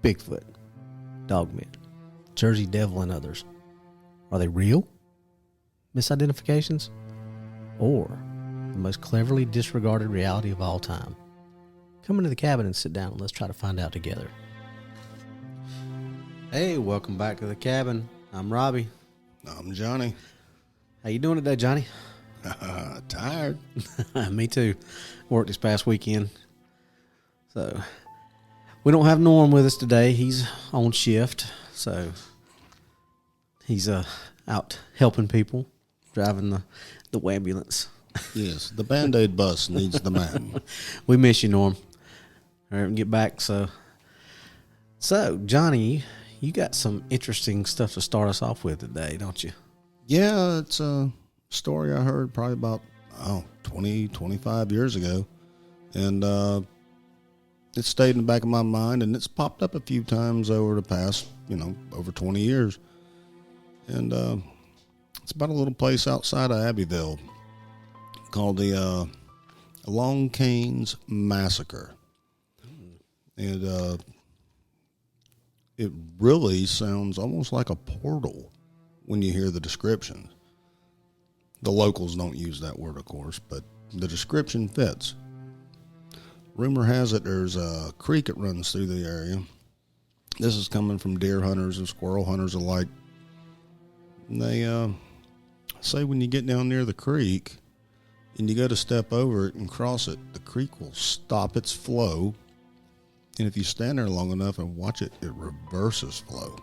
Bigfoot, Dogman, Jersey Devil, and others. Are they real misidentifications? Or the most cleverly disregarded reality of all time? Come into the cabin and sit down and let's try to find out together. Hey, welcome back to the cabin. I'm Robbie. I'm Johnny. How you doing today, Johnny? Tired. Me too. Worked this past weekend. So, we don't have Norm with us today. He's on shift. So, he's out helping people, driving the ambulance. Yes, the Band-Aid bus needs the man. We miss you, Norm. All right, get back. So, Johnny, you got some interesting stuff to start us off with today, don't you? Yeah, it's a story I heard probably about 20, 25 years ago. And it stayed in the back of my mind, and it's popped up a few times over the past, over 20 years. And it's about a little place outside of Abbeville called the Long Canes Massacre. And it really sounds almost like a portal when you hear the description. The locals don't use that word, of course, but the description fits. Rumor has it there's a creek that runs through the area. This is coming from deer hunters and squirrel hunters alike. And they say when you get down near the creek and you go to step over it and cross it, the creek will stop its flow. And if you stand there long enough and watch it, it reverses flow.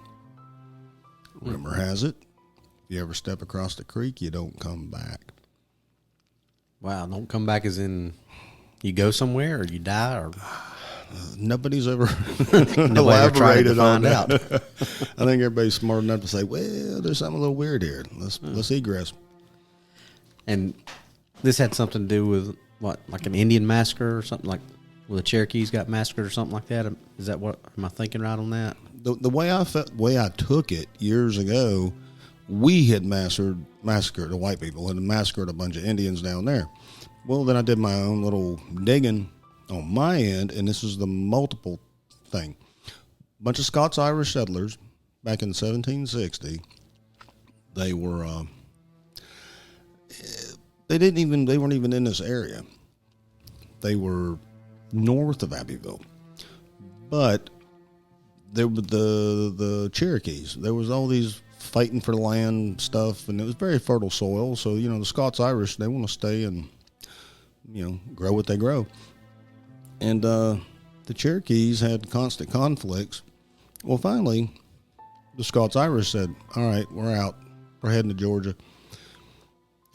Rumor has it, if you ever step across the creek, you don't come back. Wow, don't come back as in you go somewhere or you die? Or nobody's ever elaborated on that. I think everybody's smart enough to say, well, there's something a little weird here. Let's egress. And this had something to do with what, like an Indian massacre or something, like well, the Cherokees got massacred or something like that? Is that what, am I thinking right on that? The way I took it years ago, we had massacred the white people and massacred a bunch of Indians down there. Well, then I did my own little digging on my end, and this is the multiple thing. A bunch of Scots-Irish settlers back in 1760. They were they weren't even in this area. They were north of Abbeville, but there were the Cherokees. There was all these fighting for land stuff, and it was very fertile soil. So the Scots-Irish, they want to stay and grow what they grow. And the Cherokees had constant conflicts. Well, finally, the Scots-Irish said, all right, we're out. We're heading to Georgia.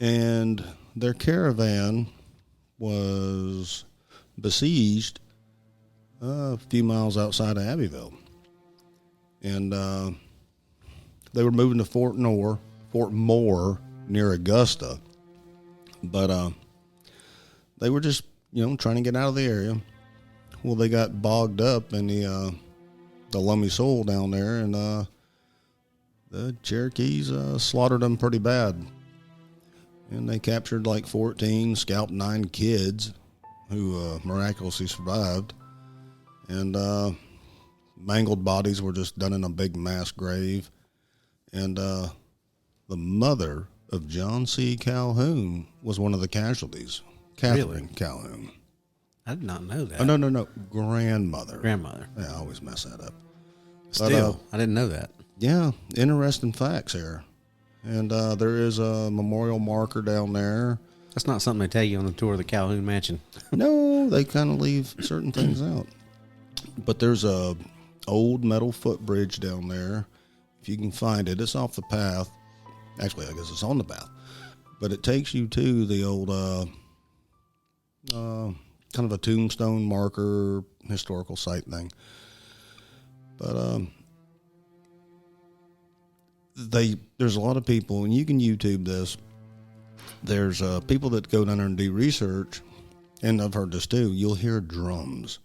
And their caravan was besieged a few miles outside of Abbeville. And they were moving to Fort Moore near Augusta. But they were just, trying to get out of the area. Well, they got bogged up in the loamy soil down there, and the Cherokees slaughtered them pretty bad. And they captured like 14, scalped 9 kids who miraculously survived. And mangled bodies were just done in a big mass grave. And the mother of John C. Calhoun was one of the casualties. Catherine Calhoun. I did not know that. Oh, no. Grandmother. Yeah, I always mess that up. Still, I didn't know that. Yeah, interesting facts here. And there is a memorial marker down there. That's not something they tell you on the tour of the Calhoun Mansion. No, they kind of leave certain things out. But there's a old metal footbridge down there. If you can find it, it's off the path. Actually, I guess it's on the path. But it takes you to the old kind of a tombstone marker, historical site thing. But there's a lot of people, and you can YouTube this. There's people that go down there and do research, and I've heard this too. You'll hear drums.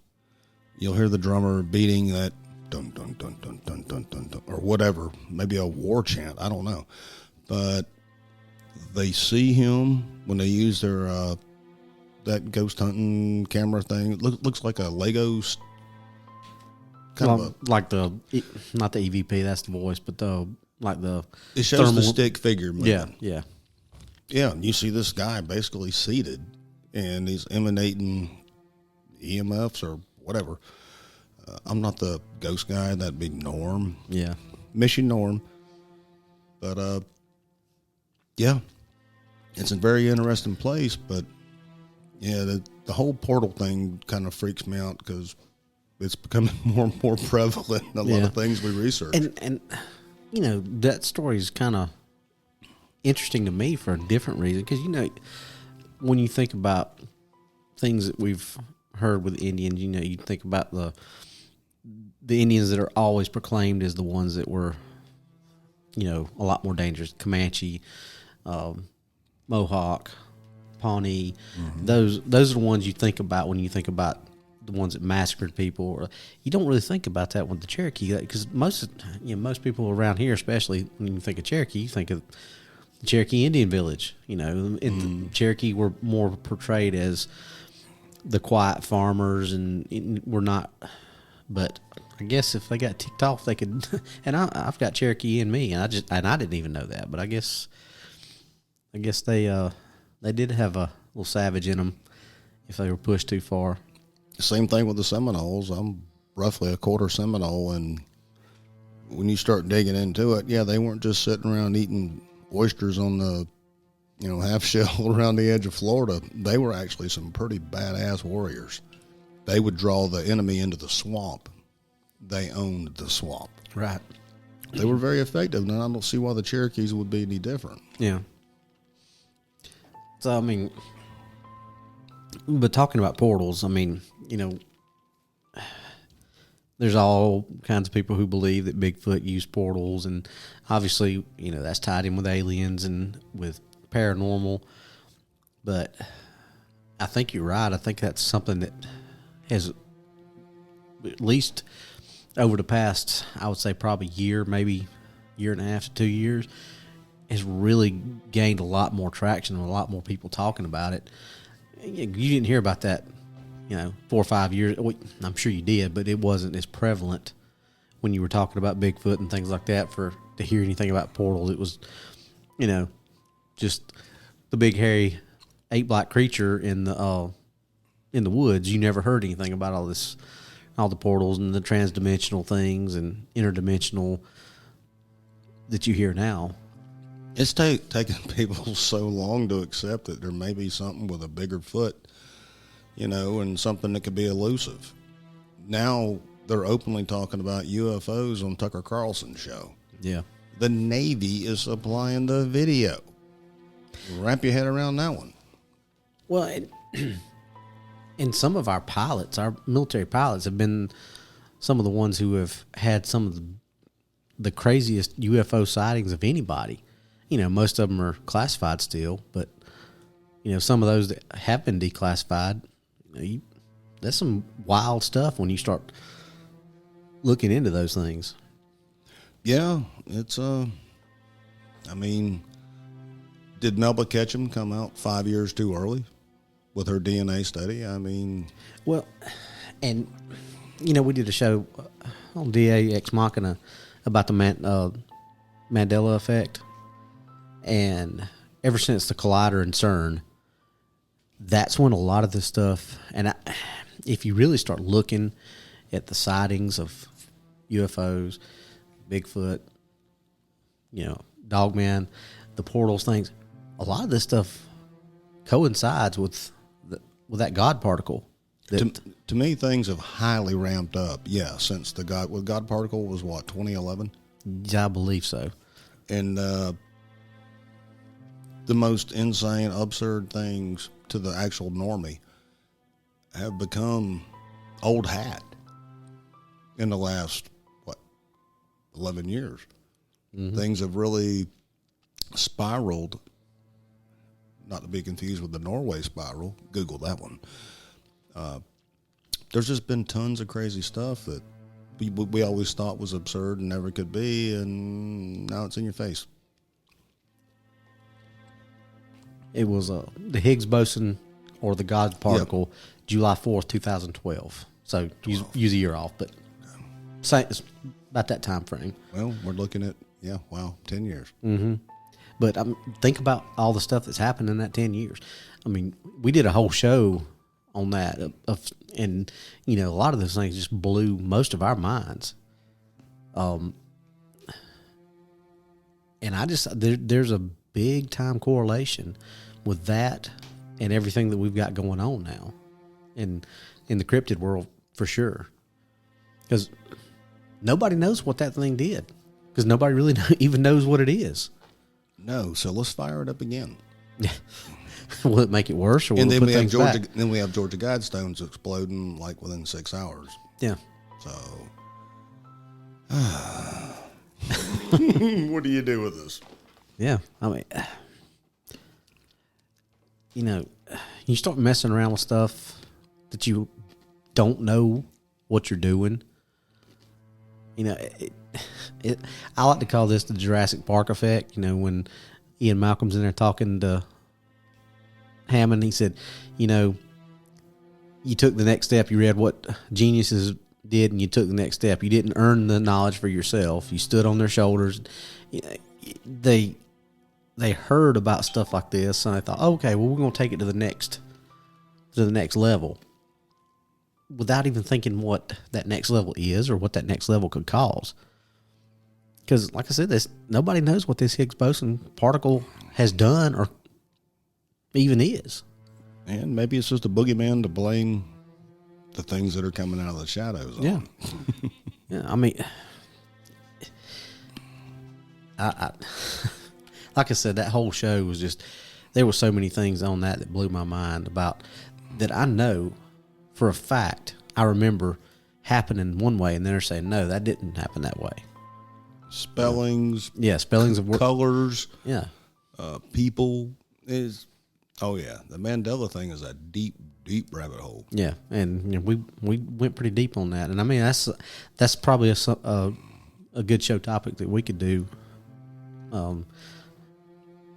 You'll hear the drummer beating that dun dun dun dun dun dun dun, dun or whatever, maybe a war chant. I don't know, but they see him when they use their that ghost hunting camera thing. It looks like a Lego kind of like the not the EVP, that's the voice, but the it shows the stick figure moving. Yeah. Yeah, and you see this guy basically seated, and he's emanating EMFs or whatever. I'm not the ghost guy. That'd be Norm. Yeah. Miss you, Norm. But, yeah, it's a very interesting place. But, yeah, the whole portal thing kind of freaks me out because it's becoming more and more prevalent in a lot of things we research. And you know, that story is kind of interesting to me for a different reason because, you know, when you think about things that we've heard with Indians, you know, you think about the Indians that are always proclaimed as the ones that were, you know, a lot more dangerous. Comanche, Mohawk, Pawnee. Mm-hmm. Those are the ones you think about when you think about the ones that massacred people. Or you don't really think about that with the Cherokee because most people around here, especially when you think of Cherokee, you think of the Cherokee Indian Village. You know, the Cherokee were more portrayed as the quiet farmers, and we're not. But I guess if they got ticked off, they could. And I've got Cherokee in me, and I didn't even know that. But I guess they did have a little savage in them if they were pushed too far. Same thing with the Seminoles. I'm roughly a quarter Seminole, and when you start digging into it, yeah, they weren't just sitting around eating oysters on the, you know, half shell around the edge of Florida. They were actually some pretty badass warriors. They would draw the enemy into the swamp. They owned the swamp. Right. They were very effective, and I don't see why the Cherokees would be any different. Yeah. So, I mean, but talking about portals, I mean, you know, there's all kinds of people who believe that Bigfoot used portals, and obviously, you know, that's tied in with aliens and with paranormal. But I think you're right. I think that's something that has, at least over the past, I would say probably maybe year and a half to 2 years, has really gained a lot more traction and a lot more people talking about it. You didn't hear about that, you know, 4 or 5 years. I'm sure you did, but it wasn't as prevalent when you were talking about Bigfoot and things like that to hear anything about portals. It was, you know, just the big hairy 8-black creature in the woods. You never heard anything about all the portals and the transdimensional things and interdimensional that you hear now. It's taken people so long to accept that there may be something with a bigger foot, you know, and something that could be elusive. Now they're openly talking about UFOs on Tucker Carlson's show. Yeah. The Navy is supplying the video. Wrap your head around that one. Well, and some of our pilots, our military pilots, have been some of the ones who have had some of the craziest UFO sightings of anybody. You know, most of them are classified still, but, you know, some of those that have been declassified, you know, that's some wild stuff when you start looking into those things. Yeah, it's, I mean, did Melba Ketchum come out 5 years too early with her DNA study? I mean. Well, and, you know, we did a show on DA Ex Machina about the Mandela effect. And ever since the Collider and CERN, that's when a lot of this stuff, and if you really start looking at the sightings of UFOs, Bigfoot, you know, Dogman, the portals things, a lot of this stuff coincides with that God particle. To me, things have highly ramped up, since the God particle was what, 2011? Yeah, I believe so. And the most insane, absurd things to the actual normie have become old hat in the last, 11 years. Mm-hmm. Things have really spiraled, not to be confused with the Norway spiral. Google that one. There's just been tons of crazy stuff that we always thought was absurd and never could be, and now it's in your face. It was the Higgs boson or the God particle, July 4th, 2012. So use a year off, but It's about that time frame. Well, we're looking at 10 years. Mm-hmm. But think about all the stuff that's happened in that 10 years. I mean, we did a whole show on that, and you know, a lot of those things just blew most of our minds. And there's a big time correlation with that and everything that we've got going on now, in the cryptid world for sure. Because nobody knows what that thing did. Because nobody really even knows what it is. No, so let's fire it up again. Will it make it worse, or will and it then put we have things Georgia. back? Then we have Georgia Guidestones exploding like within 6 hours. Yeah. So, what do you do with this? Yeah, I mean, you know, you start messing around with stuff that you don't know what you're doing. You know, I like to call this the Jurassic Park effect. You know, when Ian Malcolm's in there talking to Hammond, he said, you know, you took the next step. You read what geniuses did, and you took the next step. You didn't earn the knowledge for yourself. You stood on their shoulders. You know, they heard about stuff like this, and they thought, okay, well, we're going to take it to the next level, without even thinking what that next level is or what that next level could cause. Because, like I said, nobody knows what this Higgs boson particle has done or even is. And maybe it's just a boogeyman to blame the things that are coming out of the shadows. Yeah. Yeah, I mean, I like I said, that whole show was just, there were so many things on that blew my mind about, that I know for a fact, I remember happening one way, and then they're saying, no, that didn't happen that way. Spellings. Yeah, spellings of words. Colors. Yeah. People is, the Mandela thing is a deep, deep rabbit hole. Yeah, and you know, we went pretty deep on that, and I mean that's probably a good show topic that we could do.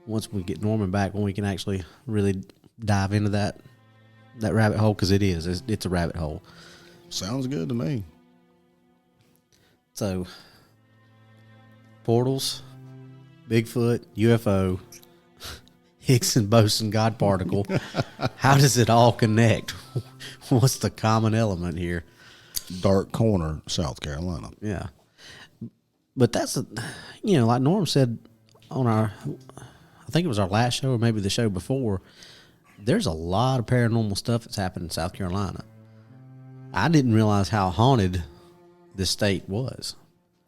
Once we get Norman back, when we can actually really dive into that rabbit hole, because it's a rabbit hole. Sounds good to me. So, portals, Bigfoot, UFO, Higgs and boson God particle. How does it all connect? What's the common element here? Dark Corner, South Carolina. Yeah. But that's, like Norm said on I think it was our last show or maybe the show before, there's a lot of paranormal stuff that's happened in South Carolina. I didn't realize how haunted this state was.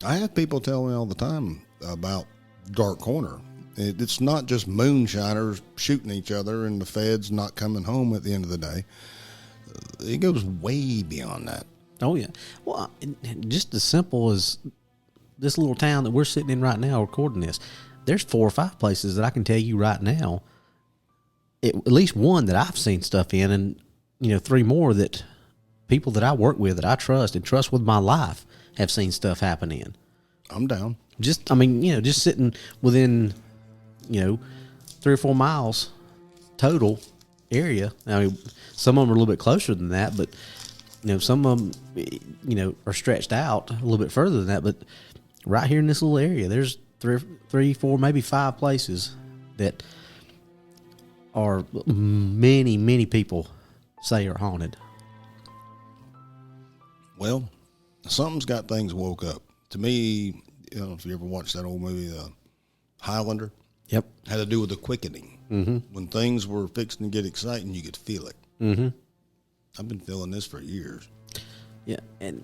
I have people tell me all the time about Dark Corner. It's not just moonshiners shooting each other and the feds not coming home at the end of the day. It goes way beyond that. Oh, yeah. Well, just as simple as this little town that we're sitting in right now recording this, there's 4 or 5 places that I can tell you right now, at least one that I've seen stuff in, and 3 more that people that I work with, that I trust and trust with my life, have seen stuff happen in. I'm down. Just sitting within, 3 or 4 miles total area. I mean, some of them are a little bit closer than that, but some of them, are stretched out a little bit further than that. But right here in this little area, there's 3, 4, maybe 5 places that are many, many people say are haunted. Well, something's got things woke up. To me, if you ever watched that old movie, Highlander. Yep. Had to do with the quickening. Mm-hmm. When things were fixing to get exciting, you could feel it. Mm-hmm. I've been feeling this for years. Yeah, and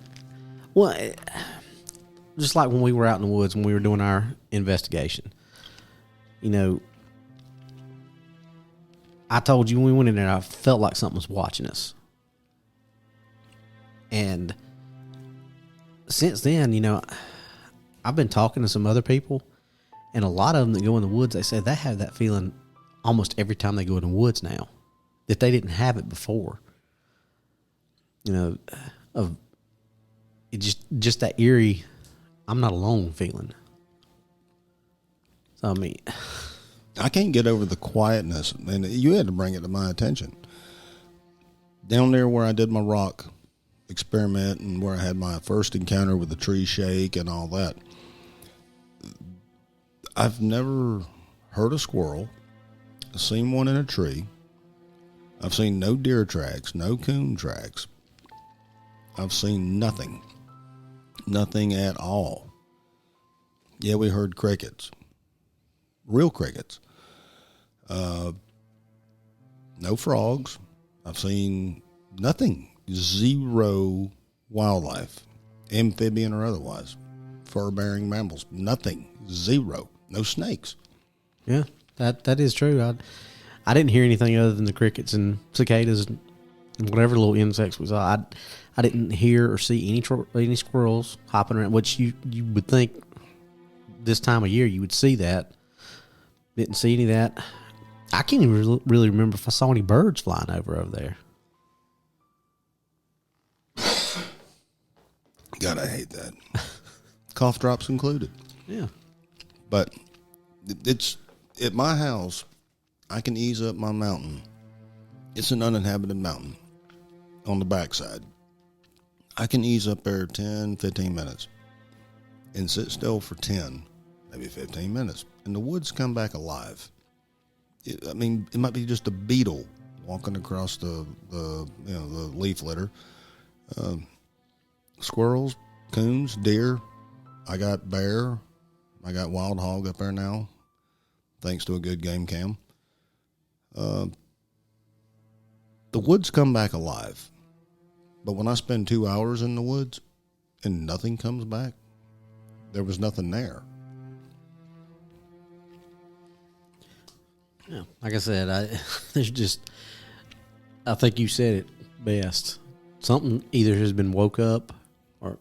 just like when we were out in the woods when we were doing our investigation, I told you when we went in there, I felt like something was watching us. And since then, I've been talking to some other people, and a lot of them that go in the woods, they say they have that feeling almost every time they go in the woods now, that they didn't have it before. Of it just that eerie, I'm not alone feeling. So, I mean, I can't get over the quietness, and you had to bring it to my attention. Down there where I did my rock experiment and where I had my first encounter with the tree shake and all that. I've never heard a squirrel, seen one in a tree. I've seen no deer tracks, no coon tracks. I've seen nothing. Nothing at all. Yeah, we heard crickets. Real crickets. No frogs. I've seen nothing. Zero wildlife, amphibian or otherwise. Fur-bearing mammals. Nothing. Zero. No snakes. Yeah, that is true. I didn't hear anything other than the crickets and cicadas and whatever little insects we saw. I didn't hear or see any squirrels hopping around, which you would think this time of year you would see that. Didn't see any of that. I can't even really remember if I saw any birds flying over there. God, I hate that. Cough drops included. Yeah. But it's at my house, I can ease up my mountain. It's an uninhabited mountain on the backside. I can ease up there 10, 15 minutes and sit still for 10, maybe 15 minutes. And the woods come back alive. It might be just a beetle walking across the leaf litter. Squirrels, coons, deer. I got bear. I got wild hog up there now, thanks to a good game cam. The woods come back alive. But when I spend 2 hours in the woods and nothing comes back, there was nothing there. Yeah, like I said, I think you said it best. Something either has been woke up or,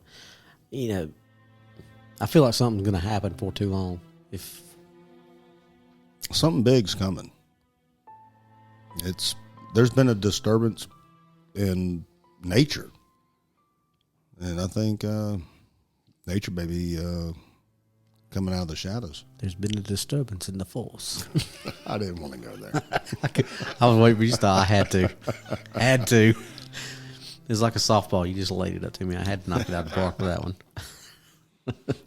I feel like something's going to happen for too long. If something big's coming. There's been a disturbance in nature. And I think nature may be coming out of the shadows. There's been a disturbance in the force. I didn't want to go there. I was waiting for you to stop. I had to. It's like a softball. You just laid it up to me. I had to knock it out of the park with that one.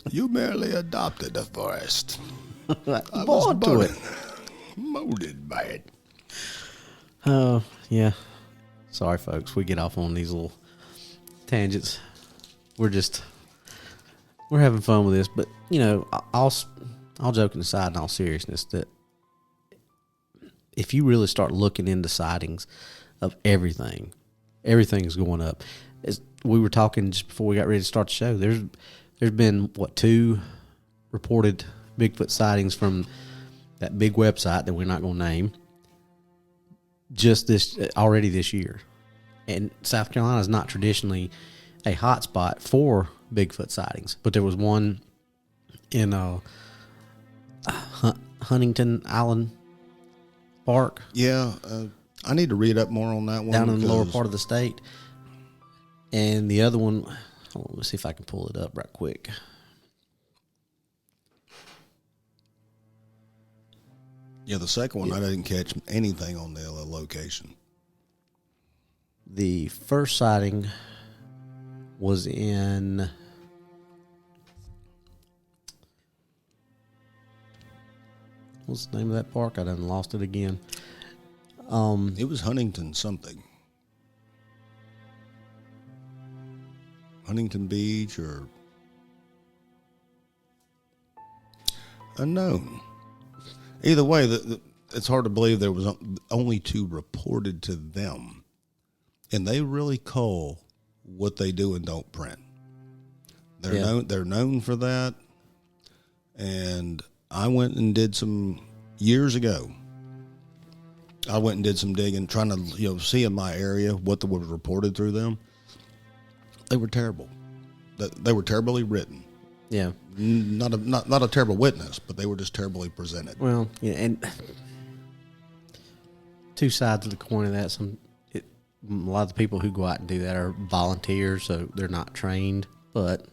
You merely adopted the forest. I was born to it. Molded by it. Oh, yeah. Sorry, folks. We get off on these little tangents. We're having fun with this. But, all joking aside in all seriousness, that if you really start looking into sightings of everything is going up. As we were talking just before we got ready to start the show, there's been, 2 reported Bigfoot sightings from that big website that we're not going to name just already this year. And South Carolina is not traditionally a hot spot for Bigfoot sightings, but there was one in Huntington Island Park. Yeah, I need to read up more on that one. Down in the lower part of the state. And the other one, hold on, let's see if I can pull it up right quick. Yeah, the second one, I didn't catch anything on the location. The first sighting was in what's the name of that park? I done lost it again. It was Huntington something. Huntington Beach or unknown. Either way, it's hard to believe there was only 2 reported to them. And they really call what they do and don't print. They're known for that. And I went and did some years ago. I went and did some digging, trying to see in my area what was reported through them. They were terrible. They were terribly written. Yeah, not a terrible witness, but they were just terribly presented. Well, yeah, and 2 sides of the coin of that. A lot of the people who go out and do that are volunteers, so they're not trained. But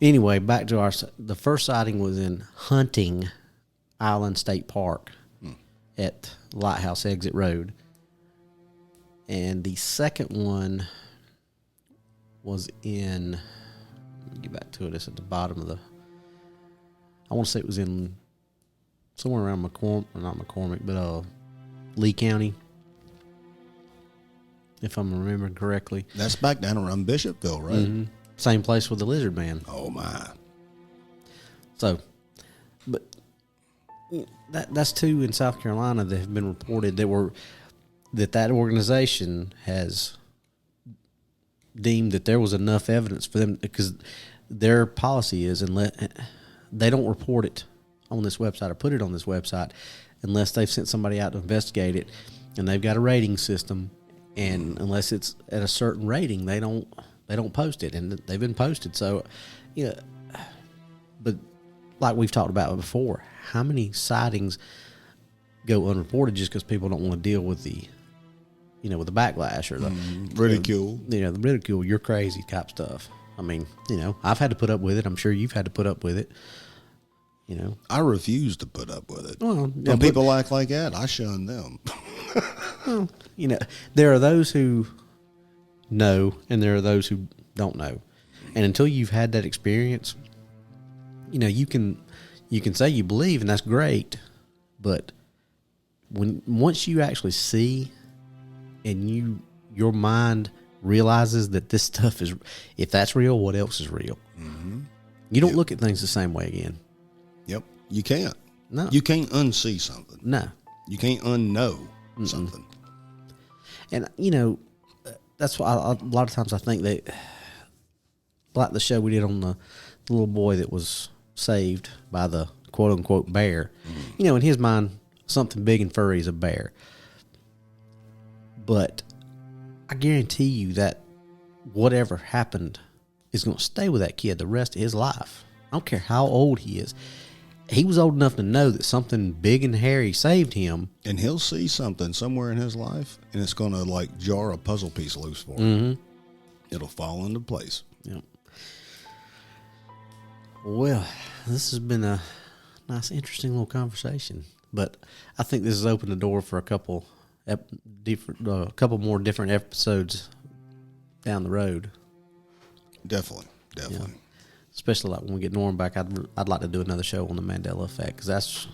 anyway, back to the first sighting was in Hunting Island State Park at Lighthouse Exit Road. And the second one was in. Let me get back to it. It's at the bottom of the. I want to say it was in somewhere around not McCormick, but Lee County, if I'm remembering correctly. That's back down around Bishopville, right? Mm-hmm. Same place with the lizard man. Oh my! So, but that's two in South Carolina that have been reported that organization has deemed that there was enough evidence for them, because their policy is they don't report it on this website or put it on this website unless they've sent somebody out to investigate it, and they've got a rating system, and unless it's at a certain rating, they don't post it, and they've been posted. So, but like we've talked about before, how many sightings go unreported just because people don't want to deal with the with the backlash or the ridicule, the ridicule, you're crazy type stuff. I mean, I've had to put up with it. I'm sure you've had to put up with it. I refuse to put up with it. Well, when people act like that, I shun them. Well, there are those who know, and there are those who don't know. And until you've had that experience, you can say you believe, and that's great. But once you actually see, and your mind realizes that this stuff is, if that's real, what else is real? Mm-hmm. You don't look at things the same way again. Yep. You can't. No. You can't unsee something. No. You can't unknow something. And, that's why a lot of times I think they, like the show we did on the little boy that was saved by the quote-unquote bear. Mm-hmm. In his mind, something big and furry is a bear. But I guarantee you that whatever happened is going to stay with that kid the rest of his life. I don't care how old he is. He was old enough to know that something big and hairy saved him. And he'll see something somewhere in his life, and it's going to jar a puzzle piece loose for him. Mm-hmm. It'll fall into place. Yep. Well, this has been a nice, interesting little conversation. But I think this has opened the door for a couple more different episodes down the road. Definitely. Yeah. Especially like when we get Norm back, I'd like to do another show on the Mandela effect, because that's,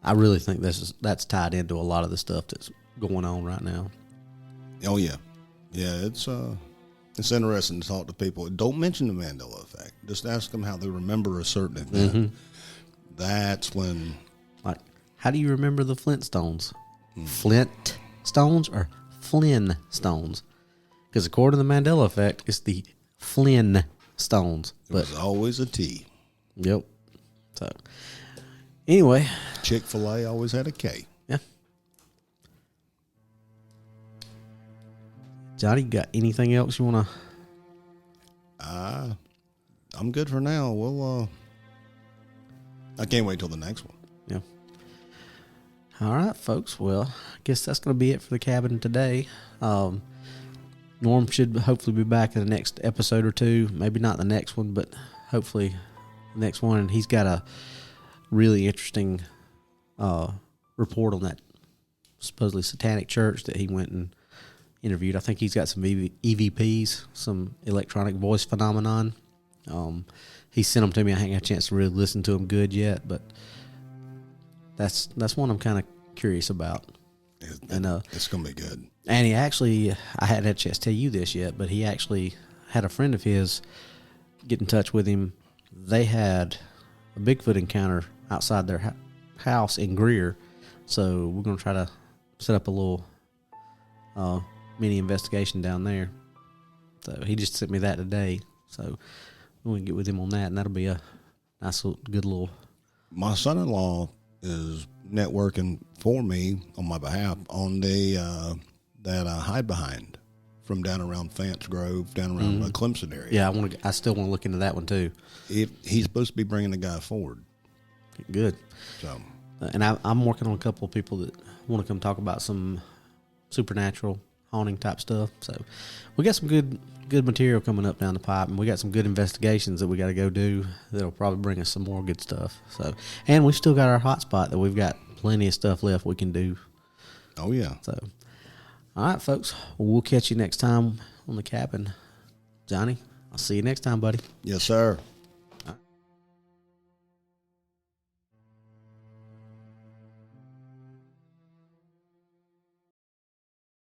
I really think that's tied into a lot of the stuff that's going on right now. Oh yeah, it's interesting to talk to people. Don't mention the Mandela effect. Just ask them how they remember a certain event. Mm-hmm. That's when, how do you remember the Flintstones? Flint stones or Flynn stones? Because according to the Mandela effect, it's the Flynn stones. But it was always a T. Yep. So, anyway. Chick-fil-A always had a K. Yeah. Johnny, got anything else you want to? I'm good for now. We'll, I can't wait till the next one. Yeah. All right, folks. Well, I guess that's going to be it for the cabin today. Norm should hopefully be back in the next episode or two. Maybe not the next one, but hopefully the next one. And he's got a really interesting report on that supposedly satanic church that he went and interviewed. I think he's got some EVPs, some electronic voice phenomenon. He sent them to me. I haven't had a chance to really listen to them good yet, but that's one I'm kind of curious about. It's going to be good. And he actually, I hadn't had a chance to tell you this yet, but he actually had a friend of his get in touch with him. They had a Bigfoot encounter outside their house in Greer. So we're going to try to set up a little mini investigation down there. So he just sent me that today. So we can get with him on that, and that'll be a nice, good little. My son-in-law is networking for me on my behalf on that hide behind from down around Fance Grove, down around the Clemson area. Yeah, I still want to look into that one too. He's supposed to be bringing the guy forward. Good. So, and I'm working on a couple of people that want to come talk about some supernatural haunting type stuff. So we got some good material coming up down the pipe, and we got some good investigations that we got to go do that'll probably bring us some more good stuff. So, and we've still got our hot spot that we've got plenty of stuff left we can do. Oh yeah. So, all right, folks, we'll catch you next time on the cabin. Johnny, I'll see you next time, buddy. Yes, sir.